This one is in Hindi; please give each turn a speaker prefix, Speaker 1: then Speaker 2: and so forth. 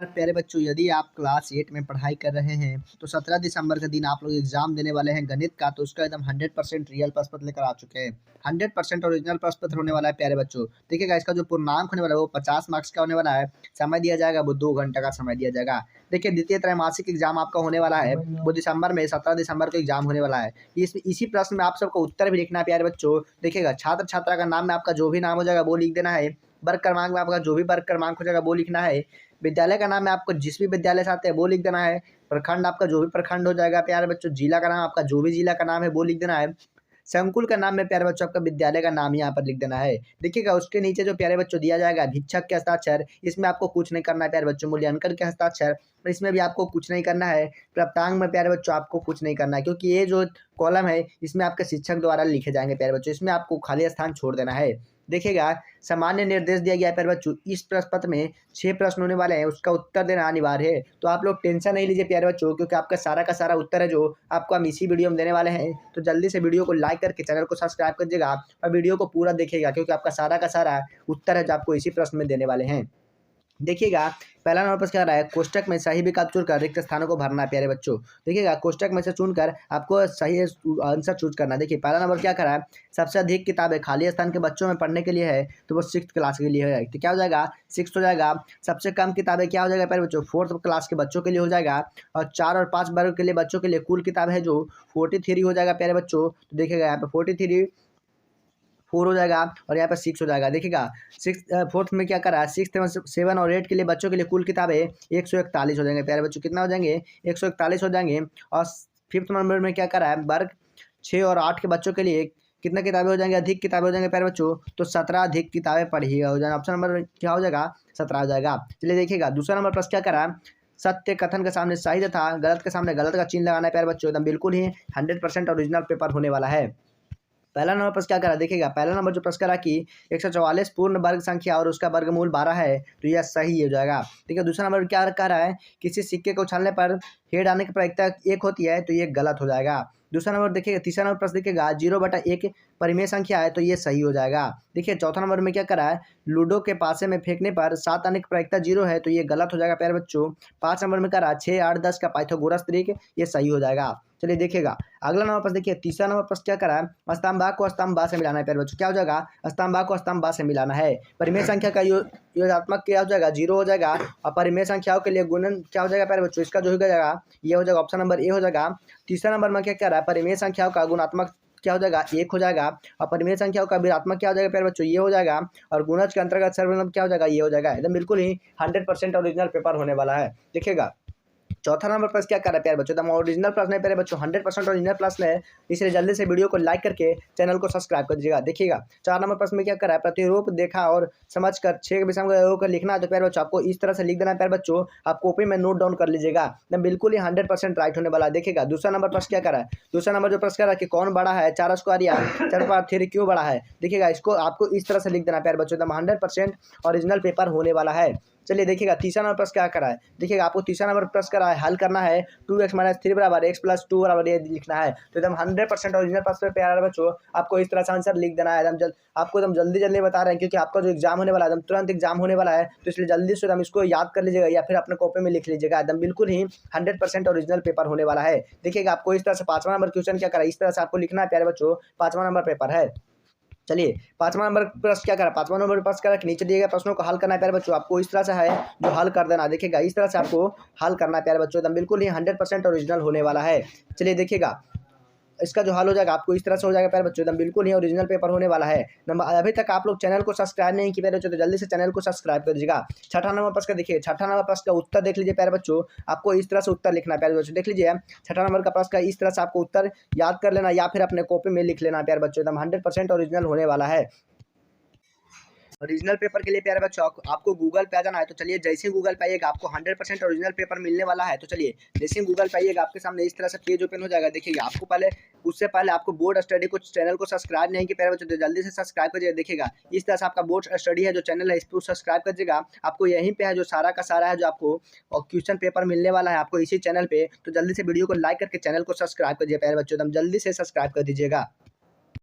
Speaker 1: प्यारे बच्चों, यदि आप क्लास 8 में पढ़ाई कर रहे हैं तो 17 दिसंबर के दिन आप लोग एग्जाम देने वाले हैं गणित का। तो उसका एकदम 100% रियल प्रश्न पत्र लेकर आ चुके हैं। 100% ओरिजिनल प्रश्न पत्र होने वाला है प्यारे बच्चों। देखिएगा, इसका जो पूर्णांक होने वाला है वो 50 मार्क्स का होने वाला है। समय दिया जाएगा वो 2 घंटे का समय दिया जाएगा। देखिए, द्वितीय त्रैमासिक एग्जाम आपका होने वाला है वो दिसंबर में 17 दिसंबर को एग्जाम होने वाला है। इसी प्रश्न में आप सबको उत्तर भी लिखना है प्यारे बच्चों। देखिएगा, छात्र छात्रा का नाम में आपका जो भी नाम हो जाएगा वो लिख देना है। वर्ग क्रमांक में आपका जो भी वर्ग क्रमांक हो जाएगा वो लिखना है। विद्यालय का नाम है आपको जिस भी विद्यालय से आते हैं वो लिख देना है। प्रखंड आपका जो भी प्रखंड हो जाएगा प्यारे बच्चों। जिला का नाम आपका जो भी जिला का नाम है वो लिख देना है। संकुल का नाम में प्यारे बच्चों आपका विद्यालय का नाम यहाँ पर लिख देना है। देखिएगा, उसके नीचे जो प्यारे बच्चों दिया जाएगा अधीक्षक के हस्ताक्षर, इसमें आपको कुछ नहीं करना है प्यारे बच्चों। मूल्यांकन के हस्ताक्षर, इसमें भी आपको कुछ नहीं करना है। प्राप्तांक में प्यारे बच्चों आपको कुछ नहीं करना है, क्योंकि ये जो कॉलम है इसमें आपके शिक्षक द्वारा लिखे जाएंगे प्यारे बच्चों। इसमें आपको खाली स्थान छोड़ देना है। देखिएगा, सामान्य निर्देश दिया गया है प्यारे बच्चों। इस प्रश्न पत्र में 6 प्रश्न होने वाले हैं, उसका उत्तर देना अनिवार्य है। तो आप लोग टेंशन नहीं लीजिए प्यारे बच्चों, क्योंकि आपका सारा का सारा उत्तर है जो आपको हम इसी वीडियो में देने वाले हैं। तो जल्दी से वीडियो को लाइक करके चैनल को सब्सक्राइब कर दीजिएगा और वीडियो को पूरा देखिएगा, क्योंकि आपका सारा का सारा उत्तर है जो आपको इसी प्रश्न में देने वाले हैं। देखिएगा, पहला नंबर प्रश्न क्या रहा है, कोष्टक में सही विकल्प चुनकर रिक्त स्थानों को भरना है प्यारे बच्चों। देखिएगा, कोष्टक में से चुनकर आपको सही आंसर चूज करना है। देखिए, पहला नंबर क्या करा है, सबसे अधिक किताबें खाली स्थान के बच्चों में पढ़ने के लिए है, तो वो 6th क्लास के लिए है। तो क्या हो जाएगा, 6 हो जाएगा। सबसे कम किताबें क्या हो जाएगा प्यारे बच्चों, 4th क्लास के बच्चों के लिए हो जाएगा। और 4 और 5 वर्ग के लिए बच्चों के लिए कुल किताब है जो 43 हो जाएगा प्यारे बच्चों। तो देखिएगा, यहाँ पे 43 4 हो जाएगा और यहाँ पर 6 हो जाएगा। देखिएगा, 4th में क्या करा है, 6, 7 और 8 के लिए बच्चों के लिए कुल किताबें 141 हो जाएंगे प्यारे बच्चों। कितना हो जाएंगे, 141 हो जाएंगे। और 5th नंबर में क्या करा है, वर्ग 6 और 8 के बच्चों के लिए कितना किताबें हो जाएंगे, अधिक किताबें हो जाएंगे प्यारे बच्चों। तो 17 अधिक किताबें पढ़ी हो जाएंगे। ऑप्शन नंबर क्या हो जाएगा, 17 हो जाएगा। चलिए देखिएगा, दूसरा नंबर प्रश्न क्या करा है, सत्य कथन के सामने सही तथा गलत के सामने गलत का चिन्ह लगाना है प्यारे बच्चों। एकदम बिल्कुल ही 100% ओरिजिनल पेपर होने वाला है। पहला नंबर प्रश्न क्या करा, देखिएगा, पहला नंबर जो प्रश्न करा कि 144 पूर्ण वर्ग संख्या और उसका वर्गमूल 12 है, तो यह सही हो जाएगा। ठीक है, दूसरा नंबर क्या कह रहा है, किसी सिक्के को उछालने पर हेड आने की प्रायिकता 1 होती है, तो ये गलत हो जाएगा। दूसरा नंबर देखिएगा, तीसरा नंबर प्रश्न देखिएगा, 0/1 परिमेय संख्या है, तो ये सही हो जाएगा। देखिए, चौथा नंबर में क्या करा है, लूडो के पासे में फेंकने पर 7 आने की प्रायिकता 0 है, तो ये गलत हो जाएगा प्यारे बच्चों। 5 नंबर में करा 6, 8, 10 का पाइथागोरस त्रिक, ये सही हो जाएगा। चलिए देखिएगा, अगला नंबर प्रश्न देखिए, तीसरा नंबर प्रश्न क्या करा है, स्तंभा को स्तंभा से मिलाना है प्यारे बच्चों। क्या हो जाएगा, स्तंभा को स्तंभा से मिलाना है। परिमेय संख्या का योगात्मक क्या हो जाएगा, 0 हो जाएगा। और परिमेय संख्याओं के लिए गुणन क्या हो जाएगा प्यारे बच्चों, इसका जो हो जाएगा ये हो जाएगा, ऑप्शन नंबर ए हो जाएगा। तीसरा नंबर में क्या कह रहा है, परिमेय संख्याओं का गुणात्मक क्या हो जाएगा, 1 हो जाएगा। और परिमेय संख्याओं का भिन्नात्मक क्या हो जाएगा प्यारे बच्चों, ये हो जाएगा। और गुणज के अंतर्गत सर्वनाम क्या हो जाएगा, ये हो जाएगा। एकदम बिल्कुल ही 100% ओरिजिनल पेपर होने वाला है। देखिएगा, चौथा नंबर प्रश्न क्या कर रहा है प्यारे बच्चों, एकदम ओरिजिनल प्रश्न है प्यारे बच्चों, 100% ओरिजिनल प्रश्न है। इसलिए जल्दी से वीडियो को लाइक करके चैनल को सब्सक्राइब कर दीजिएगा। देखिएगा, 4 नंबर प्रश्न में क्या कर रहा है, प्रतिरूप देखा और समझकर 6 विषम को लिखना है। तो प्यारे बच्चों आपको इस तरह से लिख देना है प्यारे बच्चों, आप कॉपी में नोट डाउन कर लीजिएगा। एकदम बिल्कुल ही 100% राइट होने वाला है। देखिएगा, दूसरा नंबर प्रश्न क्या कर रहा है, दूसरा नंबर जो प्रश्न कर रहा है कि कौन बड़ा है, 4 स्क्वायर या 4/3 क्यों बड़ा है। देखिएगा, इसको आपको इस तरह से लिख देना है प्यारे बच्चों, एकदम 100% ओरिजिनल पेपर होने वाला है। चलिए देखिएगा, तीसरा नंबर प्रश्न क्या करा है, देखिएगा आपको तीसरा नंबर प्रश्न करा है, हल करना है 2x - 3 = x + 2 = ये लिखना है। तो एकदम 100% ओरिजिनल प्रश्न पे प्यारे बच्चों आपको इस तरह से आंसर लिख देना है। आपको एकदम जल्दी जल्दी बता रहे हैं, क्योंकि आपका जो एग्जाम होने वाला है एकदम तुरंत एग्जाम होने वाला है। तो इसलिए जल्दी से एकदम इसको याद कर लीजिएगा या फिर अपने कॉपी में लिख लीजिएगा। एकदम बिल्कुल ही 100% ओरिजिनल पेपर होने वाला है। देखिएगा, आपको इस तरह से 5वां नंबर क्वेश्चन क्या करा है, इस तरह से आपको लिखना है प्यारे बच्चों, 5वां नंबर पेपर है। चलिए, 5वां नंबर प्रश्न क्या करा, 5वां नंबर प्रश्न करा कि नीचे दिए गए प्रश्नों को हल करना है प्यारे बच्चों। आपको इस तरह से है जो हल कर देना। देखिएगा, इस तरह से आपको हल करना है प्यारे बच्चों, एकदम बिल्कुल ही 100% ओरिजिनल होने वाला है। चलिए देखिएगा, इसका जो हल हो जाएगा आपको इस तरह से हो जाएगा प्यारे बच्चों, एकदम बिल्कुल ही ओरिजिनल पेपर होने वाला है। नंबर अभी तक आप लोग चैनल को सब्सक्राइब नहीं किए प्यारे बच्चों, तो जल्दी से चैनल को सब्सक्राइब कर दीजिएगा। छठा नंबर प्रश्न का देखिए, छठा नंबर प्रश्न का उत्तर देख लीजिए प्यारे बच्चों, आपको इस तरह से उत्तर लिखना है प्यारे बच्चों। देख लीजिए, छठा नंबर का प्रश्न का इस तरह से आपको उत्तर याद कर लेना या फिर अपने कॉपी में लिख लेना प्यारे बच्चों, एकदम 100% ओरिजिनल होने वाला है। ओरिजिनल पेपर के लिए प्यारे बच्चों आपको गूगल पे आ जाना है। तो चलिए, जैसे ही गूगल पे आइएगा आपको 100% ओरिजिनल पेपर मिलने वाला है। तो चलिए, जैसे ही गूगल पे आइएगा आपके सामने इस तरह से पेज ओपन हो जाएगा। देखिएगा, आपको पहले उससे पहले आपको बोर्ड स्टडी को चैनल को सब्सक्राइब नहीं किया प्यारे बच्चों, तो जल्दी से सब्सक्राइब करिए। देखिएगा, इस तरह से आपका बोर्ड स्टडी है जो चैनल है, इसको सब्सक्राइब करिएगा। आपको यहीं पे है जो सारा का सारा है जो आपको क्वेश्चन पेपर मिलने वाला है आपको इसी चैनल पे। तो जल्दी से वीडियो को लाइक करके चैनल को सब्सक्राइब करिए प्यारे बच्चों, एकदम जल्दी से सब्सक्राइब कर दीजिएगा।